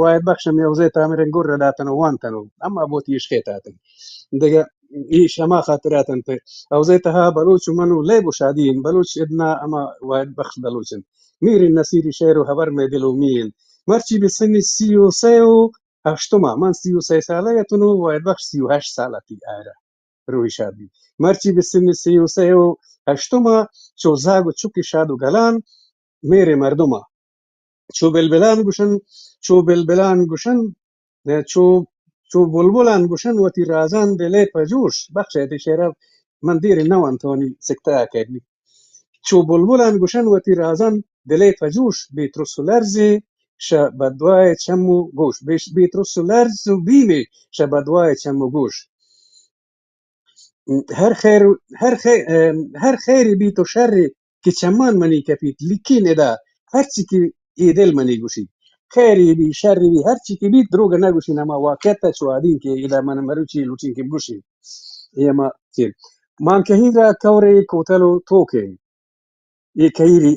وايد بخشم يوزيتا امرن قرر داتن وانتنو اما بوتي شخيتاتن دقا ايش اما خاطراتن في اوزيتها بلوش منو ليبو شادين بلوش ادنا اما وايد بخش بلوشن ميري النسيري شيرو هبر ميدلو مين مرشي بسن السيو سيو هشتما من سيو سي ساليتنو وايد بخش سيو هش سالتي روی شادی مرچی به سن 33 و هشتم چو زاگ و چوکی شاد و گلان میره مردما چو بلبلان گوشن چو بلبلان گوشن چو بلبلان گوشن و تی رازان دلی پجوش بخشه تی شعر من دیر نو انتونی سکتا کردی چو بلبلان گوشن و تی رازان دلی پجوش بیتروس و لرزی شبدوای چمو گوش بیتروس و لرز و بیمی شبدوای چمو گوش هر خیر هر خیری بی تو شری که چمان منی کپید لیکین ادا هر چی که ایدل منی گوشی خیری بی شری بی هر چی که بی دروغ نگوشین اما واقعیت چو آدین که ادا من مروچی لوچین که گوشین ایما تیر man kahira kaure kotalo token ye kahiri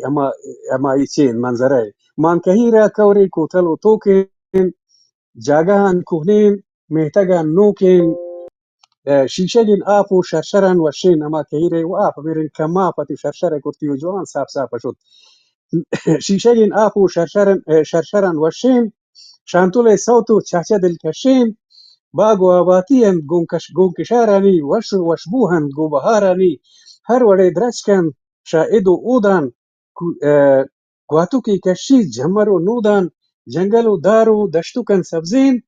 ama ichen manzarai man kahira kaure kotalo token jagahan kuhnen mehtagan noken شیشهین آب و شرشران و شین اما کهیره و آب میرن کما پتی شرشر کرتی و جوان صاف صاف شد شیشهین آب و شرشران و شین شانتول صوت و چهچه دلکشین باغ و آباتیان گونکشارانی وشبوهن گو بهارانی هر وڑه درچکن شاید و اودان گواتو کی کشی جمر و نودان جنگل و دار و دشتو کن سبزین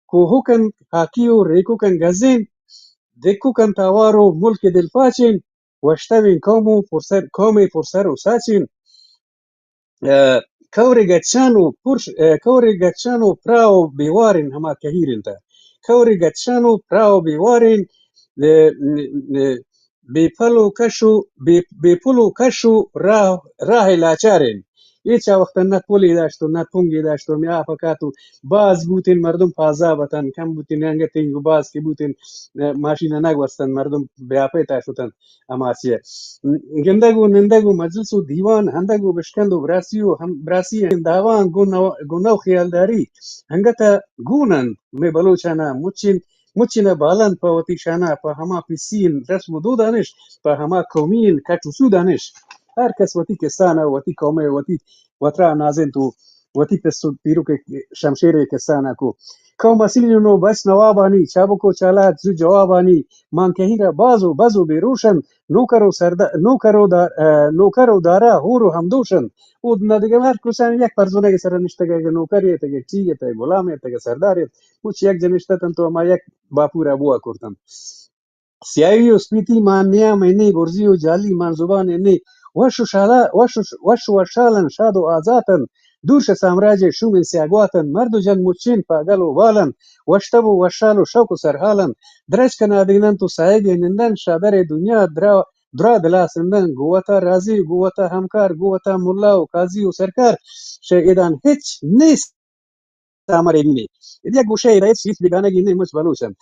کوهو کن حاکی و ریکو کن گزین دکوکن تاوارو ملک دلپاچین وشتوین قومی پرسر و ساچین کوری گچانو پراو بیوارین هما کهیرین تا کوری گچانو پراو بیوارین بی پلو کشو راه لاچارین ایچا وقت نه پولی داشت و نه پونگی داشت و می آفکاتو باز بوتین مردم پازابتن کم بوتین انگتین و باز که بوتین ماشین نگوستن مردم بیاپی تاشتن اماسیه گندگو نندگو مجلس و دیوان هندگو بشکند و براسی داوان گونو خیالداری هنگتا گونن می بلوچانا مچین بالن په وتی شانه په هما پیسین رسم و دو دانش په هما قومین کچ و سو دانش هر کس وتی کسانه وتی قومه وتی وطرا نازن تو وتی پسو پیرو که شمشیر کسانه کو قوم اصیلینو بس نوابانی چابکو چالات زو جوابانی من کهیره بازو بیروشن نوکر و داره هورو همدوشن او دیگه هر کسان یک پرزونه سر نشته نوکریه تگه چیه تگه غلامیه تگه سرداریه مچ یک جنشته تو ما یک باپور ابوه کردن سیاهی و سپیتی مانیا مینی برزی و جالی من زبان نی وشو شالن شاد و آزاتن دوش سامراج شومن سیاگواتن مرد و جن مچین پاگل و بالن وشتب و وشال و شوق و سرحالن درش کنادینن تو سایگ نندن شادر دنیا درا دلاسندن گوتا رازی گوتا همکار گوتا ملا و قاضی و سرکار شهیدان هیچ نیست سامره بینی یک گوشه رئیس هیچ بیگانگی نی مچ بلوشن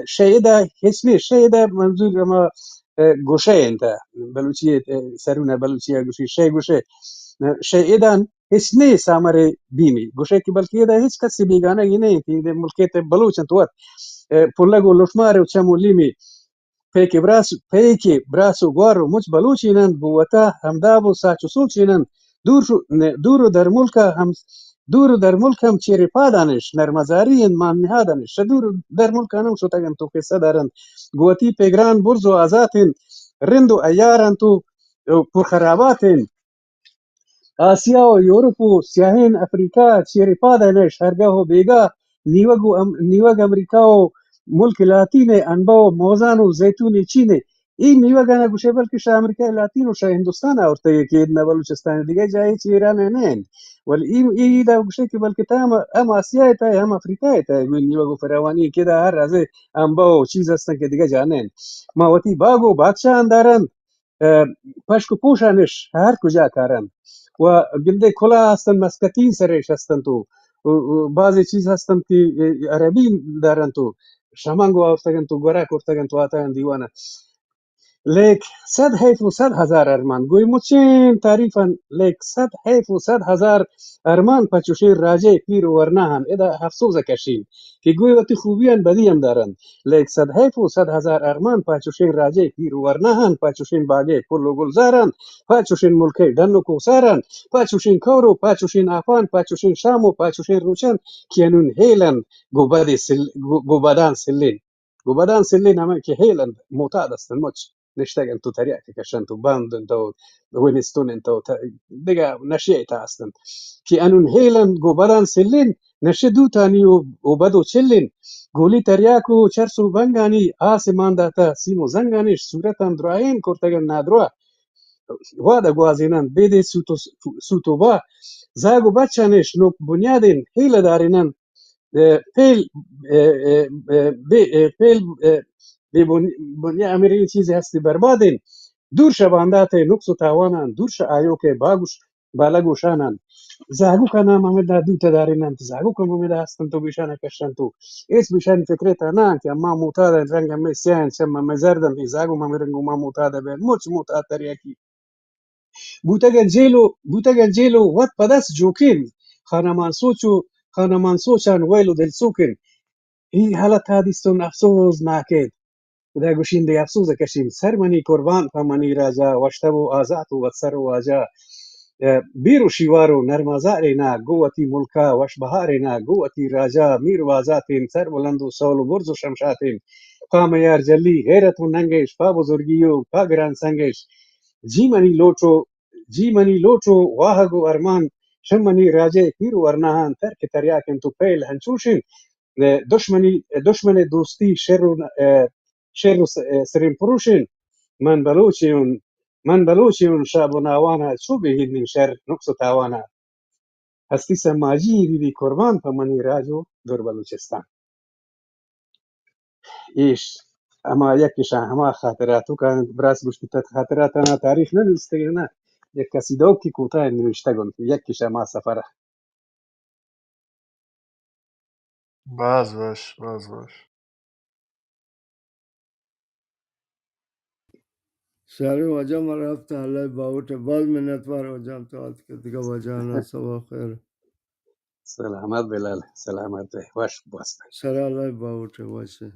شهيدة منظور اما گوشه انت بلوچیه سرونه بلوچیه گوشی گوشه شهیدان هیچ سامر بیمی گوشه کی بلکه ده هیچ کسی بیگانه نه کی ملکیت بلوچ انت وقت پولگو لشمار و چمولیمی پیکی براسو گوارو مچ بلوچینند گوتا همدابو ساچو سوچینند دور در ملک هم چیری پادانش نرمزاری من نهادنش دور در ملک هم شو تگن تو قصه دارن گوتی پیگران برز و آزاتین رند و ایارن تو پر خراباتین آسیا و یورپ و سیاهین افریقا چیری پادانش هرگاه و بیگاه نیوگ امریکا و ملک لاتین انبا و موزان و زیتون چینه این نیوگ انا گوشه بلکه شا امریکا لاتین و شا هندوستان آورته که ایدنا بلوچستان دیگه جایی چی ایران نه ولی این دا گوشه که بلکه تا هم آسیا تا هم افریقا تا نیوگ و فراوانی که دا هر رازه انبا و چیز هستن که دیگه جانن ما وتی باغ و بادشاهان دارن پشک و پوشانش هر کجا کارن و گنده کلا هستن مسکتین سرش هستن تو بعضی چیز هستن که عربی دارن تو شمانگو آفتگن تو گرک افتگن تو آتاین دیوانه لیک 100 حیف و 100,000 ارمان گوی مچین تعریفا لیک 100 حیف و 100,000 ارمان پچوشین راجع پیر و ورنهن ادا افسوس کشین که گوی وقتی خوبی ان بدی هم دارن لیک 100 حیف و 100,000 ارمان پچوشین راجع پیر و ورنهن پچوشین باگه پل و گلزارن پچوشین ملکه دن و کوسارن پچوشین کورو پچوشین افان پچوشین شامو پچوشین روشن کینون هیلن گوبدان سلین گوبدان سلين أما كي هيلند معتاد أصلا ماتش نشتاق أنتو ترياك كشان تو باند أنتو وينستون أنتو دقا نشيئتا أصلا كي أنون هيلند گوبدان سلين نشدو تاني وبدو چلين گولی تریاکو چرسو بنگانی آسمان داتا سیمو زنگانیش صورتان دراین کرتگن نادروا وادا گوازینان بیده سوتو با زاگو بچانش نوک بنیادین هیل دارینن فعل فعل بنیه امری چیزی هستی بربادین دور شباندات نقص و تاوانان دور آیو که باگوش بالگوشانان زاگو کنام امدا دو تدارینان زاگو کنم امدا هستن تو بیشانه کشن تو ایس بیشان فکرتا نه که اما معتاد رنگ می سیان سم مزردن زاگو ما رنگو ما معتاد به مچ معتاد تریاکی بوتگن جیلو ود پدس جوکین خانمان سوچو خانمان سوچان ویلو دل سوکن این حالت هادیستون افسوس ناکد دا گوشین دی افسوس کشیم سرمنی قربان پمنی راجا وشتبو آزاد و سر واجا بیرو شیوارو نرمازارینا گوتی ملکا وش بهارینا گوتی راجا میر وازاتین سر بلندو سولو برزو شمشاتین قام یار جلی غیرت و ننگش پا بزرگیو پا گران سنگش جی منی لوچو واهگو ارمان شمنی راجه پیرو ورنهان ترک تریاکن تو پیل هنچوشین دشمن دوستی شر و سرین پروشین من بلوچیون شاب و ناوانا چو بهید شر نقص و تاوانا هستی سماجی بیبی قربان پمنی راجو دور بلوچستان ایش اما یکیشان همه خاطراتو که براس گوشت خاطراتنا تاریخ ندوسته نه یک کسی دو کی کوتاه نوشته گن یکیش ما سفره باز باش سلام hocam رفت الله باوت باز منتظر hocam تا که دیگه وجانا صباح خیر سلامت بلال سلامت واش باست سر الله باوت باشه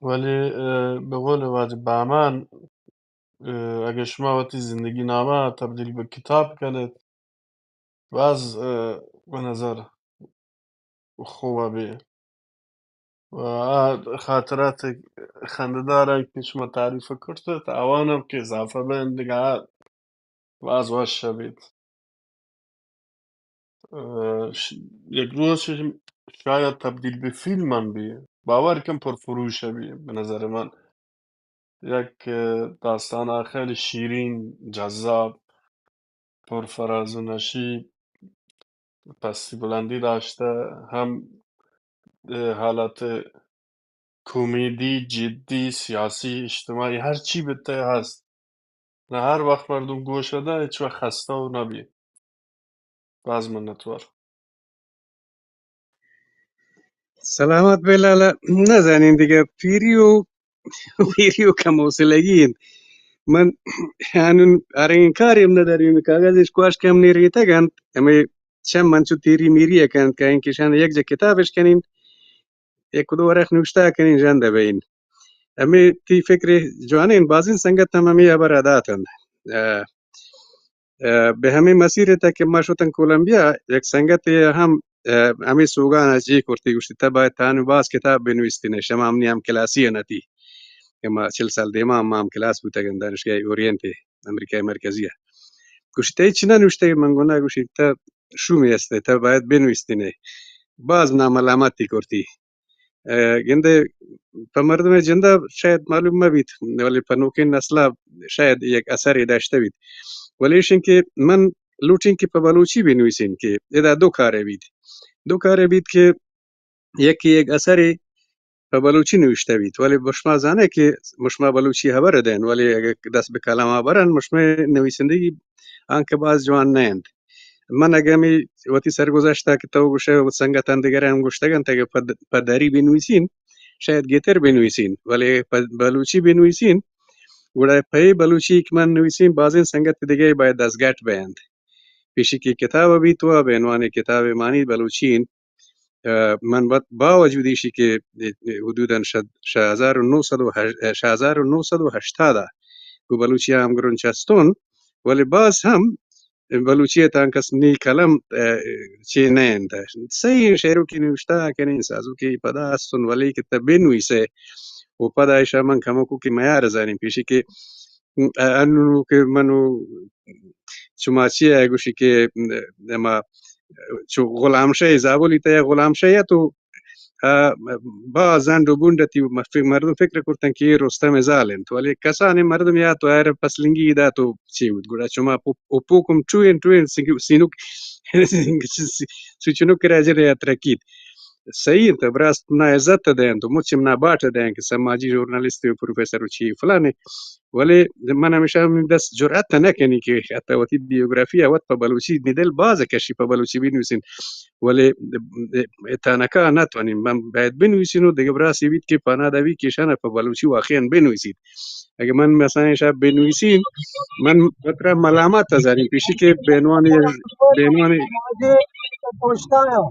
ولی به قول واجب بهمن اگه شما وقتی زندگی نامه تبدیل به کتاب کنید باز به نظر خوبه بی و خاطرات خنده‌داره که شما تعریف کرده اوانم که اضافه بین دیگه باز واش شوید یک روز شاید تبدیل به فیلم هم بی باور کن پرفروش بی به نظر من یک داستان خیلی شیرین جذاب پرفراز و نشیب پستی بلندی داشته هم حالت کمدی جدی سیاسی اجتماعی هر چی بته هست نه هر وقت مردم گوش شده هیچ وقت خسته و نبی باز منتظر سلامت بلال نزنین دیگه پیری و کم حوصلگی من هنون ارین کاریم نداریم کاغذش کواش کم نیریته گند اما چم من چو تیری میریه کند که این کشان یک جا کتابش کنین یک کدو ورق نوشته کنین جنده بین اما تی فکر جوانین بازین سنگت هم همی براداتن به همین مسیر تا که ما شدن کولومبیا یک سنگت هم همی سوگان از جی کرتی گوشتی تا باید تانو باز کتاب بنویستی شما همنی هم کلاسی نتی که ما 40 سال دیما هم کلاس بودن دانشگاه اورینتی امریکای مرکزیه گوشتی هیچ ننوشته من گونه گوشتی تا شو میسته تا باید بنویستی باز ناملامتی کرتی گنده فمردم جنده شاید معلوم مبید ولی پنوکین اصلا شاید یک اثری داشته بید ولیشن که من لوچین که په بلوچی بنویسین که ادا دو کاره بید که یکی یک اثری په بلوچی نوشته بید ولی مشما زانه که مشما بلوچی خبر دین ولی اگه دست به کلمه برن مشما نویسندگی آنکه باز جوان نیند من اگه می وقتی سرگذشته که تو گوشه و سنگتان دیگران گوشتگن تا پدری بنویسین شاید گیتر بنویسین ولی بلوچی بنویسین گوڑای پای بلوچی که من نویسین بازین سنگت دیگه باید دستگرد بیند پیشی که کتاب بی تو به عنوان کتاب معنی بلوچین من با وجودیشی که حدودا 1980 و بلوچی هم گرونچستون ولی باز هم بلوچی تانکس نی کلم چی نیند صحیح شعرو کی نوشته کنین سازو کی پدا استون ولی که تبنویسه و پدایش من کمکو که میار زنیم پیشی که انو که منو چماچی گوشی که اما چو غلامشه زابولی تا غلامشه تو با زند و بوندتی مردم فکر کردن که رستم زالن ولی کسانی مردم یا تو هر پسلنگی دا تو چی بود گوڑا چما اپوکم چوین سینوک سوچنوک راجر یا ترکید صحیح انت براست na عزت دین تو مچم na باٹ دین که سماجی ژورنالیست و پروفسور چی فلانه ولی من همیشه دست جرأت نکنی که حتی وقتی بیوگرافیا وقت په بلوچی ندل باز کشی په بلوچی بنویسین ولی تانکا نتوانیم من باید بنویسین و دیگه براسی بید که پانا دوی کشانه په بلوچی واقعا بنویسید اگه من مثلا شب بنویسین من بطرح ملامت تزاریم پیشی که بینوان پشتایا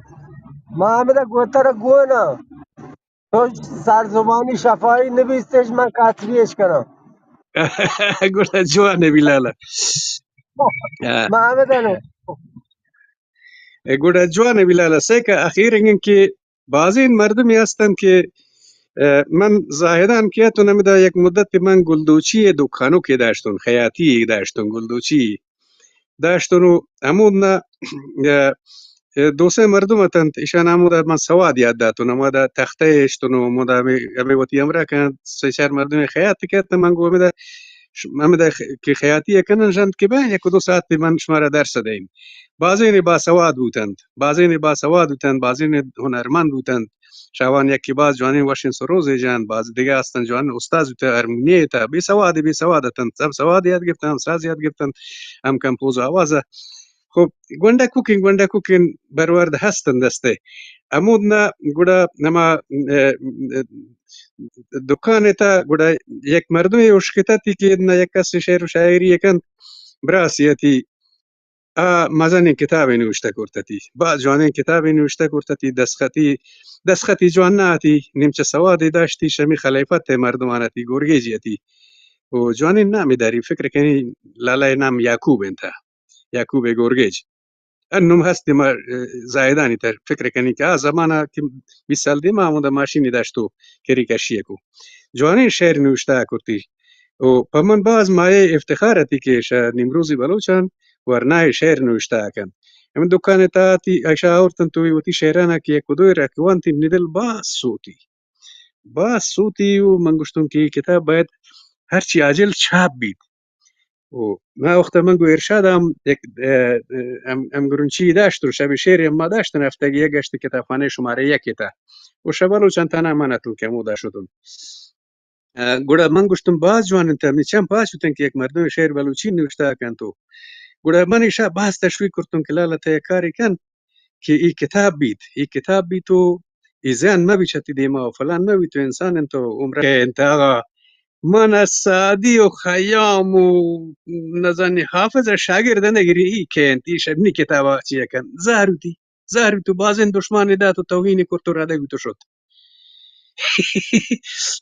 محمد گوتر گونا تو سرزمانی شفایی نبیستش من کتریش کنم گوڑا جوانه بیلالا محمد انو گوڑا جوانه بیلالا سیکا اخیرا که بعضی مردمی هستند که من زاهدان که تو نمیده یک مدت من گلدوچی دکانو که داشتون خیاطی داشتون گلدوچی داشتون و امون دو سه مردم اتند ایشان امودا من سواد یاد داتون امودا تخته اشتون و مودا امی وقتی امرا کن سه چهار مردم خیاطی که من گو میده امدا که خیاطی کنن جند که به یک دو ساعت من شماره درس دهیم بعضی با سواد بودند بعضی هنرمند بودند شوان یکی باز جوانی واشین سروز جان باز دیگه هستن جوان استاد تو ارمنیه تا بی سوادتن سب سواد یاد گرفتن ساز یاد گرفتن هم کمپوز آواز خب گوندا کوکین برورد هستن دسته امودنا گوڑا نما دکان تا گوڑا یک مردم یوشکتاتی که نه یک کس شعر و شاعری کن براسیتی مازن کتاب نوشته کرتتی با جوان کتاب نوشته کرتتی دستخطی جوان ناتی نیمچه سوادی داشتی شمی خلیفت مردمانتی گرگیجیتی و جوان نامی داری فکر کنی لالای نام یعقوب انتا یعقوب گرگیج انم هستی ما زایدانی تر فکر کنی که زمانه که 20 سال دی ما ماشینی داشتو کری کشیه کو جوانی شعر نوشته کرتی و پمن باز مایه افتخارتی که نیمروزی بلوچان ورنای شعر نوشته کن من دکان تا تی اشا اورتن توی وتی شعرانه که کدوی رکوانتی ندل باز صوتی و من گشتم که کتاب باید هرچی عاجل چاپ بید و ما وقت من گو ارشادم یک ام گرونچی داشت و شب شعر ما داشتن هفتگی یک گشت کتابخانه شماره یک تا و شبالو چند تنه منتون که مودا شدن گوڑا من گشتم باز جوان انت میچم باز شدن که یک مردم شعر بلوچی نوشته کن تو گوڑا من ایشا باز تشویق کرتم که لالا تا کاری کن که ای کتاب بید تو ای زن ما بیچتی دیما و فلان ما بید تو انسان انتو عمره انت آقا من از سعدی و خیام و نزنی حافظ شاگرد نگیری ای که انتی شبنی کتابا چیه کن زهرو تو بازن دشمن داد و توهین کرد و راده گوتو شد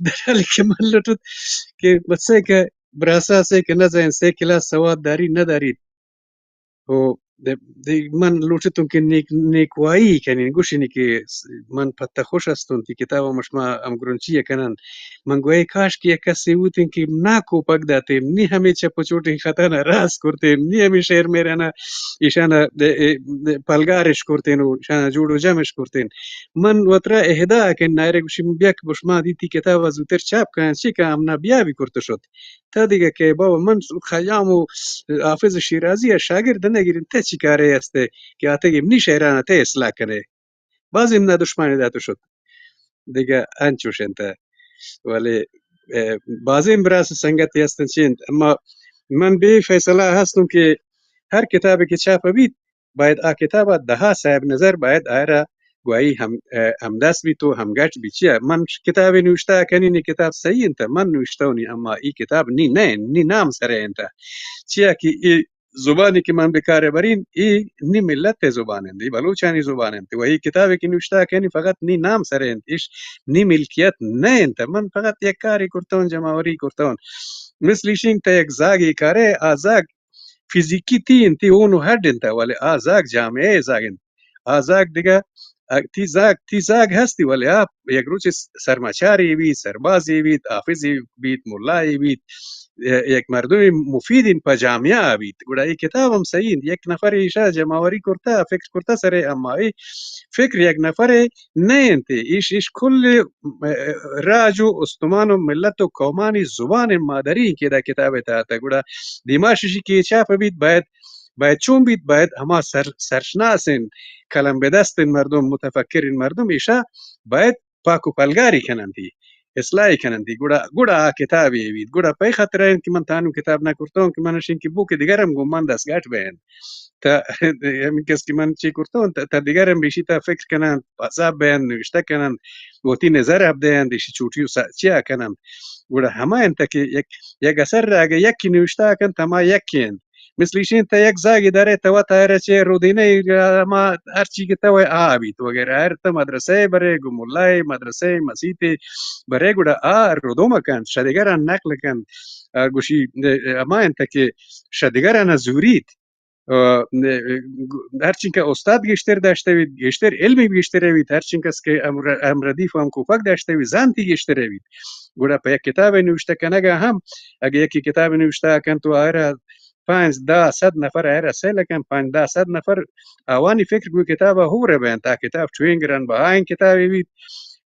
در حالی که من لطفت که بسه که براساسه که نزن سه کلاس سواد داری ندارید و de man luchitun ki nik wai kanin gushini ki man patta khosh astun ti kitaba mش ma am grunchiya kanan man goy kash ki ekasi utin ki na ko pagdate ni hame chapochoti khatana ras kurte ni hame sher merana ishana palgarish kurten shana judo jamish kurten man watra ehda ken naire gushim biak bushma di ti kitaba zuter chap kan shika amna biabi kurtushot تادیگه که بابا من خیامو حافظ شیرازی شاگرد نگیریم ته چی کاره هسته که آتگیم نی شیرانه ته اصلاح کنه بازیم نه دشمنی داتو شد دیگه انچوش انت ولی بازیم براس سنگتی هستن چیند اما من به فیصله هستم که هر کتابی که چاپ بید باید آ کتاب ده صاحب نظر باید آره گویی هم دست بی تو هم گچ بی چیه من کتاب نوشته کنی کتاب صحیح انت من نوشتونی اما ای کتاب نی نام سره انت چیه که ای زبانی که من بکاره برین ای نی ملت زبانند ای بلوچانی زبانند و ای کتابی که نوشته کنی فقط نی نام سره انت ایش نی ملکیت نه انت من فقط یک کاری کرتون جمعوری کرتون مثلیشین تا یک زاگی کاره آزاگ فیزیکی تی اونو هردن تا ولی آزاگ جامعه زاگن آزاگ دیگه تی زاگ هستی ولی یک روز سرماچاری بید سربازی بید حافظی بید ملایی بید یک مردم مفیدین پا جامعه بید گوڑا ای کتاب هم صحیح یک نفر ایشا جمعوری کرتا فکر کرتا سره اما ای فکر یک نفر نه انت ایش کل راج و استمان و ملت و قومانی زبان مادری که دا کتاب تا گوڑا دیماششی که چاپ بید باید چون بید باید اما سرشناسین کلم به دست مردم متفکرین مردم ایشا باید پاک و پلگاری کنندی اصلاحی کنندی گوڑا کتابی بید گوڑا پای خاطر این که من تانو کتاب نکرتون که منشین که بو که دیگرم گو من دستگاٹ بین تا همین کس که من چی کرتون تا دیگرم بیشی تا فکر کنن عذاب بین نوشته کنن گوتی نظر ابدین دیشی چوٹیو چیا کنن گوڑا همه انتا که یک اثر را اگه یکی نوشته کن تا ما یکین مثلیشین تا یک زاگی داره تا و تایره چه رودینه ما هرچی که تا آبید وگره هر تا مدرسه بره گمولای مدرسه مسیطی بره گوڑا رودوما کن شدیگران نقل کن گوشی اما انتا که شدیگران زورید هرچین که استاد گشتر داشته وید گشتر علمی گشتر وید هرچین کس که امردیف هم کوپک داشته وید زانتی گشتر وید گوڑا پا یک کتاب نوشته کنگه هم اگه یکی کتاب نوشته کن تو آره 5-10 نفر آره سیل کن 5-10 نفر اوانی فکر گوی کتاب هو رو بین تا کتاب چوین گرن با این کتابی وید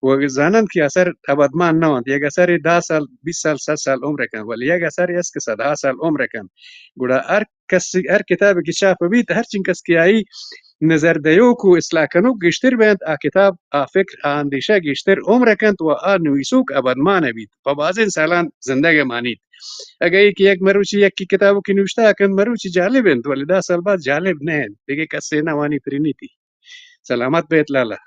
و زنند که اثر ابدمان نوند یک اثر 10 سال 20 سال 100 سال عمر کن ولی یک اثر است که 100 سال عمر کن گوڑا هر کتابی که چاپ بید هر چین کس که ای نظر دیو کو اصلاح کنو گشتر بند کتاب فکر اندیشه گشتر عمر کند و نویسوک ابدمان بید و بعضین سالان زندگی مانید اگه یک مروچی یکی کتابو که نوشته کند مروچی جالبند ولی 10 سال بعد جالب نه دیگه کسی نوانی پرینیتی سلامت بیت لالا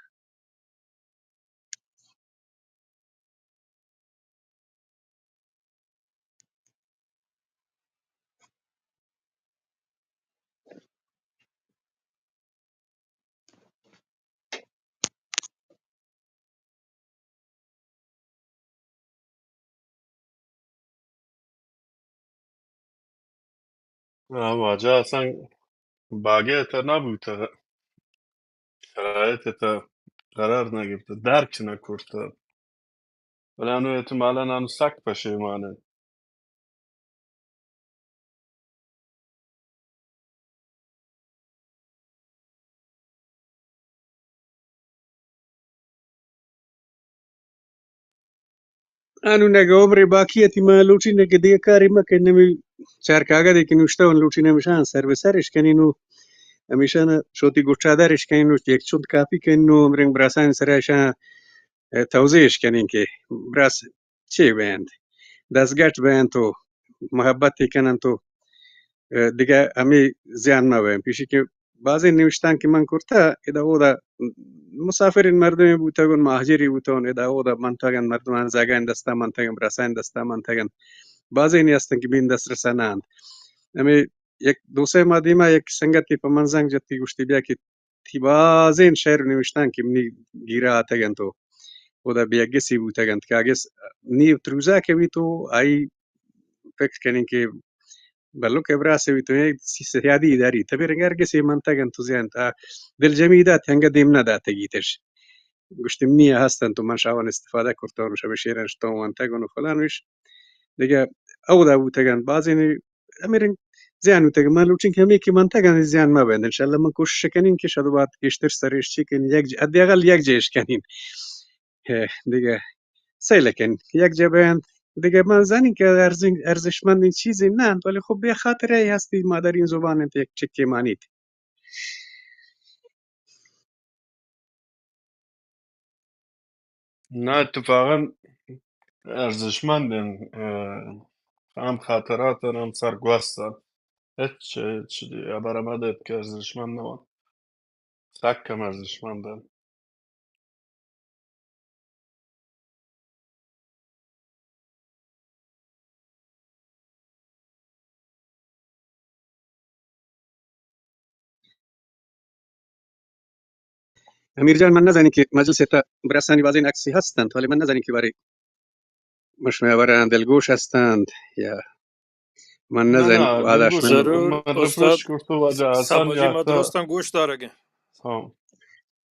واجه اصلا باگه تا نبود تا شرایط تا قرار نگرفته درک نکرده ولی انو احتمالا انو سک پشیمانه انو نگه عمر باقیتی ما لوچی نگه دیگه کاری مکن نمی چار کاغذی که نوشته اون لوچی نمیشن سر به سرش کنینو همیشه شوتی گوشادرش کنینو یک چند کافی کنینو مرنگ براسان سرشان توضیحش کنین که براس چی بیند دستگاهت بیند تو محبتی کنن تو دیگه همی زیان نبایم پیشی که بعضی نوشتن که من کرتا ادا اودا مسافرین مردمی بودن مهاجری بودن ادا اودا منطقه مردمان زاگان دستا منطقه براسان دستا منطقه بعضی نیستن که بین دست رسانند امی یک دو سه مادیما یک سنگتی په منځنګ جتی گوشتی بیا کې تی بازین شعر نوشتن که منی گیره آتگن تو و دا بیاگسی بودن که اگس نی تروزا که بی تو ای فکر کنین که بلو که براسه تو یک سیادی داری تبرنگر کسی منطقه تو زیان تا دل جمیدات هنگ دیم ندات گیتش گشتم نیه هستن تو من شاون استفاده کرده و شب شیرنش تو منطقه و فلانش دیگه او دا بوتگن بعضی امیرن زیان بوتگن من لوچین که میکی منطقه زیان ما بند انشالله من کوشش کنیم که شده بعد کشتر سرش چی کنیم یک حداقل یک جیش کنیم دیگه سیلکن یک جبهن دیگه من زنی که ارزشمند این چیزی نه ولی خب به خاطر ای هستی ما در این زبان انت یک چکی مانید نه اتفاقا ارزشمندن هم خاطراتن هم سرگوستن هیچ برآمده که ارزشمند نبود سکم ارزشمندن امیر جان من نزنی که مجلس تا برسانی بازی عکسی هستند ولی من نزنی که برای مش میبرن دلگوش هستند یا من نه نزنی نه عادش دلگوش من ضرور استاد معرفش کرد و وجه حسن سماجی ما یاکتا درستان گوش دارگه هم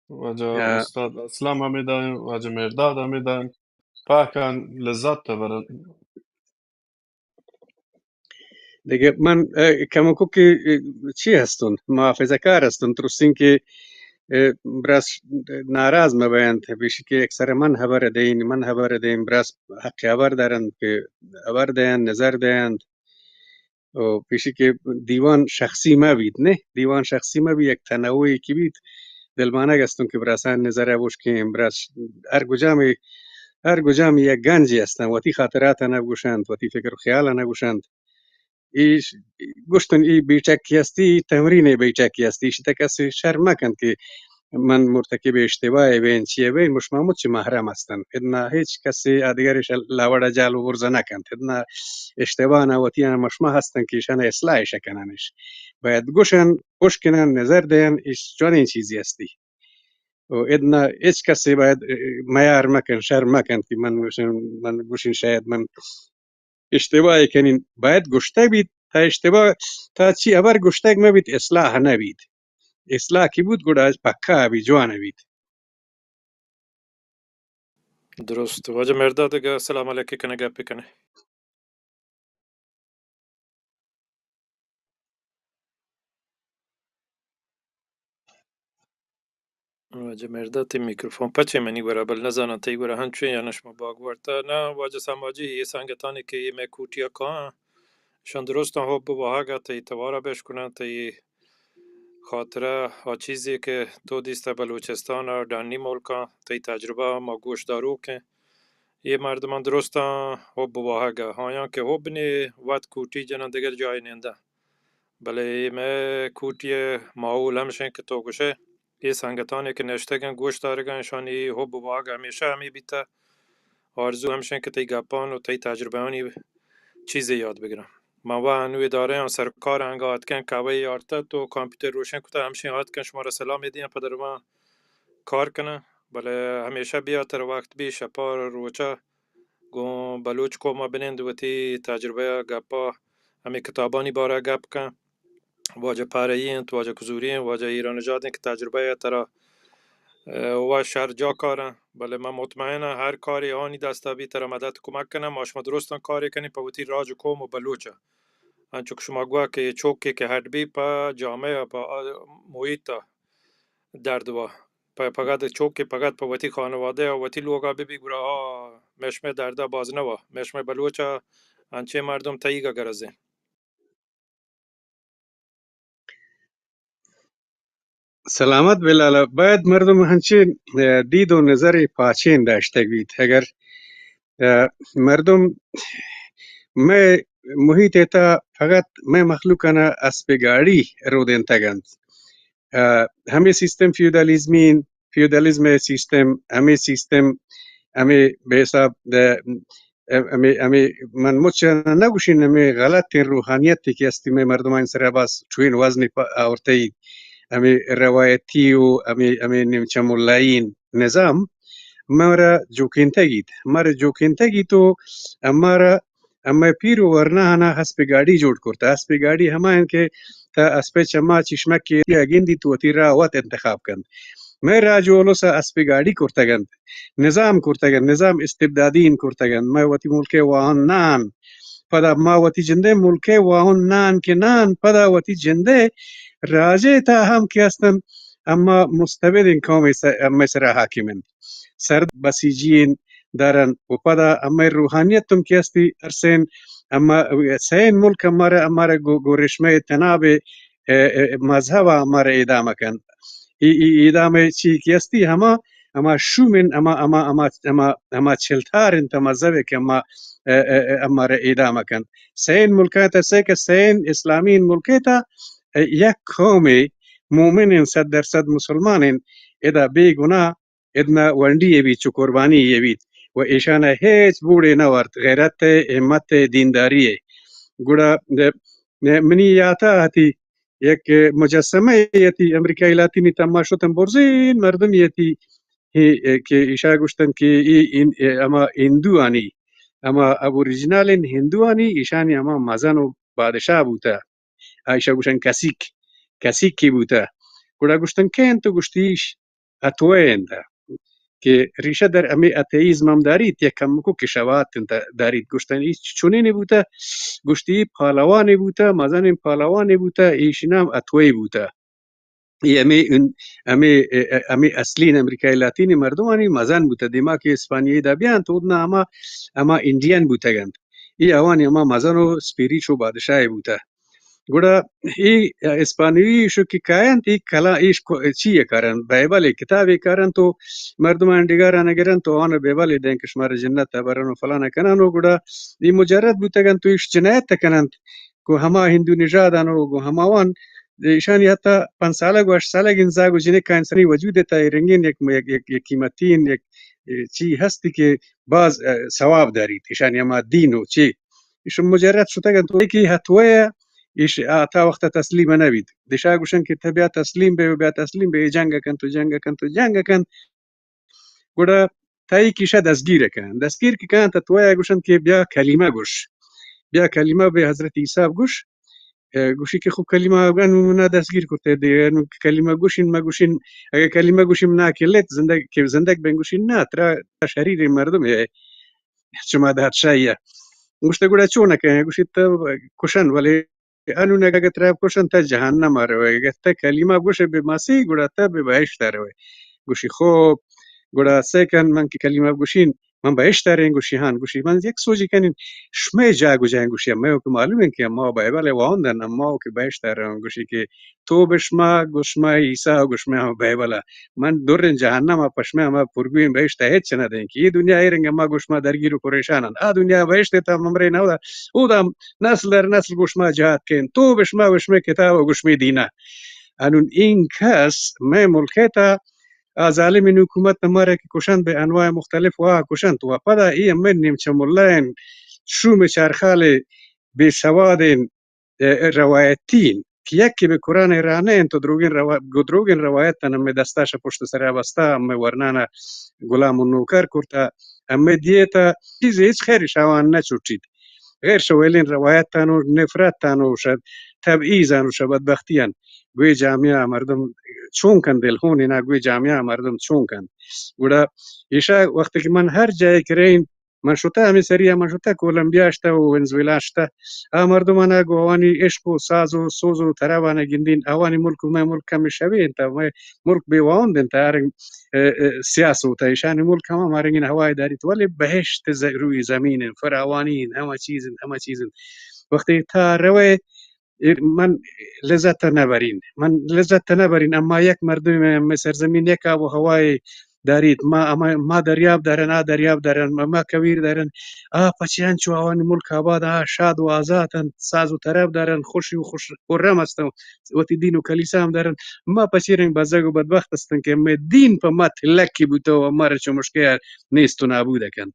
وجه استاد اسلام همیدن وجه مرداد همیدن پاکن لذت برن دیگه من کمکو که چی هستون محافظه کار هستون ترسین که براس ناراض مبیند بیشی که اکثر من خبر دین براس حق خبر دارند که خبر دین نظر دین و بیشی که دیوان شخصی ما بید نه دیوان شخصی ما بید یک تنوعی که بید دلمانه گستون که براسان نظر بوش که براس هر گجامی یک گنجی هستن و تی خاطرات نبوشند و تی فکر و خیال نبوشند ایش گوشتن ای بیچکی هستی تمرین بیچکی هستی ایش تکسی شرم مکن که من مرتکب اشتباه بین چیه بین مش محمود چی محرم هستن ادنا هیچ کسی ادگرش لاوڑا جال و برزه نکند ادنا اشتباه نواتی مش ما هستن که ایشان اصلاحش کننش باید گوش کنن نظر دین ایش چون این چیزی هستی و ادنا هیچ کسی باید میار مکن شرم مکن که من گوشین شاید من اشتباه کنین باید گشته بید تا اشتباه تا چی ابر گشته مبید اصلاح نبید اصلاح کی بود گوڑا پکا بی جوان بید درست واجه مرداد که سلام علیکی کنه گپی کنه واجه مرداد تی میکروفون پچه منی برا بل نزانن تی برا هنچه یا نشما باگ ورتا نه واجه سماجی یه سنگتانی که یه مکوتیا کان شان درستان حب و باها تی توارا بش کنن تی خاطره ها چیزی که تو دیست بلوچستان و دانی ملکا تی تجربه ما گوش دارو که یه مردمان درستان حب و باها هایان که حب نی وقت کوتی جنان دیگر جای نینده بله ما کوتی معول همشن که تو گوشه یه سنگتانی که نشتگن گوش دارگن شانی حب و باگ همیشه همی بیتا آرزو همشن که تی گپان و تی تجربه هانی چیزی یاد بگیرم من و انوی داره هم سرکار هنگا هاتکن کابه یارتا تو کامپیوتر روشن کتا همشن هاتکن شما را سلام میدین پدر من کار کنه بله همیشه بیا تر وقت بی شپار روچا گو بلوچ کو ما بنند و تی تجربه گپا همی کتابانی باره گپ کن واجه پاره‌ای واجه کزوری واجه ایران جادن که تجربه ترا و شهر جا کارن بله من مطمئنم هر کاری آنی دستا ترا مدد کمک کنم ماشما درستان کاری کنی پوتی راج کوم و بلوچه انچو که شما گوه که چوکی که هر بی پا جامعه پا محیط درد و پگاد چوکی پگاد پا وتی خانواده و وتی لوگا ببی گره ها مشمه درده باز نوا مشمه بلوچه انچه مردم تاییگا گرزه سلامت بلالا باید مردم هنچین دید و نظر پاچین داشته بید اگر مردم ما محیط تا فقط ما مخلوقنا اسبگاری رو دین تگند همه سیستم فیودالیزم سیستم همه به حساب من مچ نگوشین همه غلط روحانیتی که استی مردمان سر باز چوین وزنی آورتی همه روایتی و همه نیمچه ملاین نظام مرا جوکین تگید تو مرا اما پیرو ورنه هنا حسب گاڑی جوړ کرتا حسب گاڑی هما انکه تا اسب چما چشمک کی اگندی تو تیرا وات انتخاب کن ما راجولو سا اسب گاڑی کرتگند نظام کرتگند نظام استبدادین کرتگند ما وتی ملک وان نان پدا ما وتی جنده ملک وان نان که نان پدا وتی جنده راجع تا هم که هستن اما مستبدین قوم اما سر حاکمند سر بسیجین دارن و پدا اما روحانیت تم که هستی ارسین اما سین ملک اماره گورشمه تناب مذهب اماره ادامه کن ادامه چی که هستی اما شومن اما چلتار انت مذهب که اماره ادامه کن سین ملکات سیک سین اسلامین ملکتا یک قوم مؤمن 100% مسلمان ادا بیگنا ادنا وندی بی چو قربانی بی و ایشان هیچ بوده نورد غیرت همت دینداریه گوڑا منی یاتا هتی یک مجسمه یتی امریکای لاتینی تما شدن برزین مردم یتی که ایشا گوشتن که اما هندوانی اما ابوریجینال هندوانی ایشانی اما مزن و بادشاه بوده ایشا گوشن کسیک کی بوده گوڑا گوشتن که انتو گوشتیش اتوه انده که ریشه در امی اتئیزم هم دارید یک کم کو کشوات دارید گوشتن ایش چونینی بوده گوشتی پالوانی بوده مزن پالوانی بوده ایشنام اتوی بوده امی اصلین امریکای لاتینی مردمانی مزن بوده دیما که اسپانیایی دا بیان تودنا اما ایندیان بوده گند ای اوانی اما مزن و سپیریچ و بادشاهی بوده گوڑا ای اسپانیایی شو که کایند ای کلا ایش چیه کارن بایبل کتابی کارن تو مردمان دیگران نگرن تو آن بایبل دین کشمار جنت تبرن و فلان کنن و گوڑا ای مجرد بوتگن تو ایش جنایت تکنند کو هما هندو نژادن و کو هماوان ایشانی حتی 5 ساله و 8 ساله گنزاگو جنه که انسانی وجود تا رنگین یک قیمتین یک چی هستی که باز ثواب دارید ایشانی اما دین و چی ایشون مجرد شدگن تو یکی هتوه ایش تا وقت تسلیم نبید دشا گوشن که تبیا تسلیم به جنگ کن گوڑا تایی کیشه دستگیر که کن تتوه گوشن که بیا کلمه به حضرت عیسی گوش گوشی که خوب کلمه گن دستگیر کرده دیگه کلمه گوشین ما گوشین اگه کلمه گوشیم نه کلت زندگ بین گوشین نه ترا شریر مردم شما دهت شایه گوشته گوڑا چونه که گوشی تا کشن ولی انو نگه تراب کشن تا جهنم روی اگه تا کلمه گوشه به مسیح گوڑا تا به بهشت روی گوشی خوب گوڑا سیکن من که کلمه گوشین من بهشت دارین گوشی هان گوشی من یک سوچی کنین شمه جاگو جاین گوشی ما که معلومه که ما بایبل واندن ما که بهشت دارن گوشی که تو بشما گوشما عیسی گوشما بایبل من دورن جهنم پشمه ما پرگوین بهشت هیچ ندین که دنیا ایرنگ ما گوشما درگیر و پریشانن دنیا بهشت تا ممره نودا او دام نسل در نسل گوشما جهاد کن تو بشما کتاب و گوشمی دینه انون این کس ما ملکتا ظالم حکومت نماره که کشند به انواع مختلف و کشند و پدا ای من نیمچه ملین شوم چرخال به سواد روایتین که یکی به قرآن ایرانه این تو دروگین روایت تنم دستاش پشت سر بسته ام ورنانه غلام و نوکر کرتا ام دیتا چیزی هیچ خیری شوان نچوچید غیر شویلین روایت تانو نفرت تانو شد تبعیزانو شد بدبختیان گوی جامعه مردم چون کن دلخونی نه گوی جامعه مردم چون کن گوڑا ایشا وقتی که من هر جای کرین من شوتا همی سریع من شوتا کولمبیا شتا و ونزویلا شتا مردم انا گو اوانی عشق و ساز و سوز و ترابانا گندین اوانی ملک و ما ملک کمی شوی انتا ملک بیوان دن تا سیاسو تا ایشانی ملک همه مارنگین هوای دارید ولی بهشت روی زمین فراوانین همه چیزن وقتی تا روی من لذت نبرین اما یک مردم سرزمین یک آب و هوای دارید ما دریاب دارن ما کویر دارن پچیان چو آوان ملک آباد شاد و آزادن ساز و طرب دارن خوشی و خوش خرم هستن و دین و کلیسا هم دارن ما پچیرن بزرگ و بدبخت هستن که ما دین په ما تلکی بوده و ما را چه مشکل نیست و نابود کن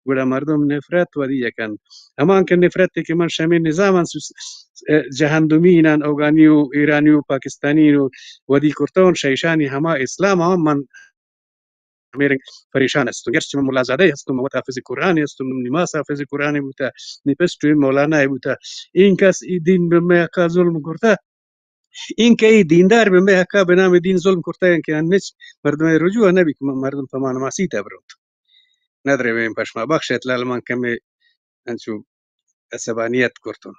گوڑا مردم نفرت و دیگه کن اما که نفرتی که من شامل نظام جهندمینن افغانی و ایرانی و پاکستانی و ودی کرتون شیشانی همه اسلام هم من میرنگ پریشان است گرچه من ملازاده هستم و حافظ قرآنی هستم نماز حافظ قرآنی بوده نیپس توی مولانا بوده این کس این دین به من حقا ظلم کرده این که این دیندار به من حقا به نام دین ظلم کرده که انش مردم رجوع نبی که مردم تمام ماسی تبرد نداره به این پشما بخشت لال من کمی انچو عصبانیت کردن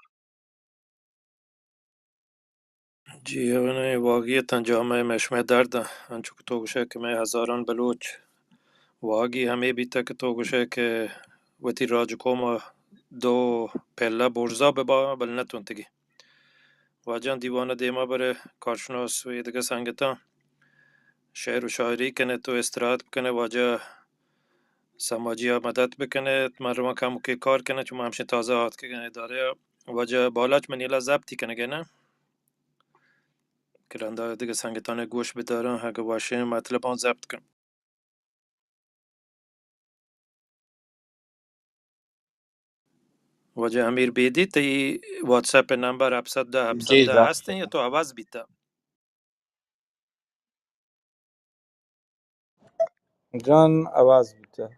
جی اونه واقعیتا جامعه مشمه درده انچو که تو گوشه که میں هزاران بلوچ واقعی همه بیتا که تو گوشه که وتی راج کوما دو پله برزا ببا بل نتون تگی واجان دیوانه دیما بره کارشناس و یه دیگه سنگتا شعر و شاعری کنه تو استراحت بکنه واجه سماجی ها مدد بکنه مردم کمو که کار کنه چون همشه تازه هات که داره واجه بالاچ منیلا زبطی کنه گنه کرنده دیگه سنگتانه گوش بدارن هگه باشه مطلب آن ضبط کن واجه امیر بیدی تی واتساپ نمبر 710 جی 710 ضبط هستن یا شده تو عوض بیتا جان آواز بیته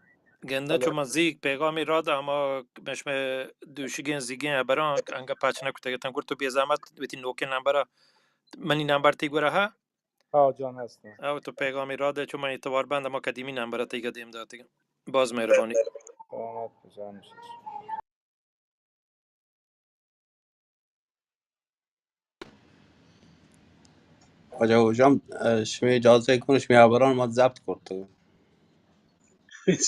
گنده بله چون من زیگ پیغامی را ده اما مشمه دوشیگین زیگین بران انگا پچ نکته گتن گر تو بی زحمت بیتی نوکی نمبر منی نمبر تی گره ها ها جان هستم او تو پیغامی را ده چون من اعتبار بند اما قدیمی نمبر تی گدیم داتی باز مهربانی سلامت جانشش Hoca hocam şimdi icazə konuşmaya varan ma zapt kurdu.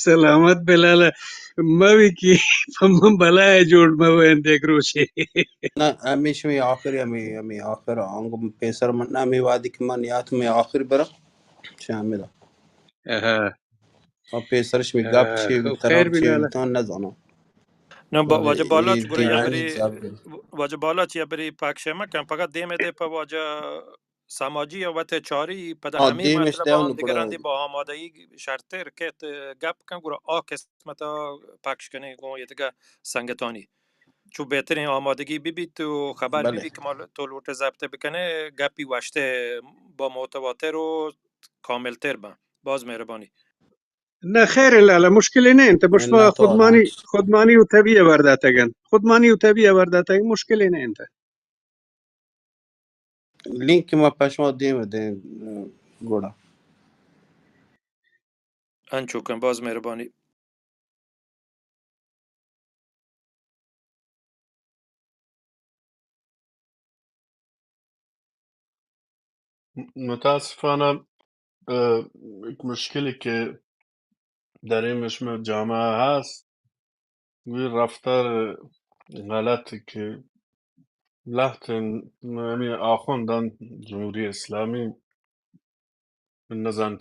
سلامت بلاله موی کی من بلای جوړ مو انده crochet Na ami şimdi ami ahir angum pesar man ami vadi ki man yat mi ahir bara şamil. اها O pesar şimdi gap çi خب bir خیر taraf çi بلاله bir tane ne zanam. نه O واجه بالا چی گره یا dinani بری zapt. واجه بالا چی یا بری پاکشه مکن فقط دیمه ده پا واجه سماجی یا وقت چاری پا Ha همه demiş مطلب de آن onu دیگران kura. دی با آمادگی شرطه رکت گپ کن گره قسمتا پاکش کنی گون یه دیگه سنگتانی چون بهترین آمادگی بی تو خبر Bale. بی که مال تو لوٹ ضبط بکنه گپی وشته با متواتر و کاملتر با باز مهربانی نه خیر لاله مشکلی نه انت بس Ne با toran. خودمانی و طبیعه وارداتگن خودمانی و طبیعه وارداتگن مشکلی نه انت Link ma paşma demedi goda. انچو کن باز مهربانی متاسفانه یک مشکلی که در این مجموع جامعه هست وی رفتار غلطی که لحظ آخوندان جمهوری اسلامی نزن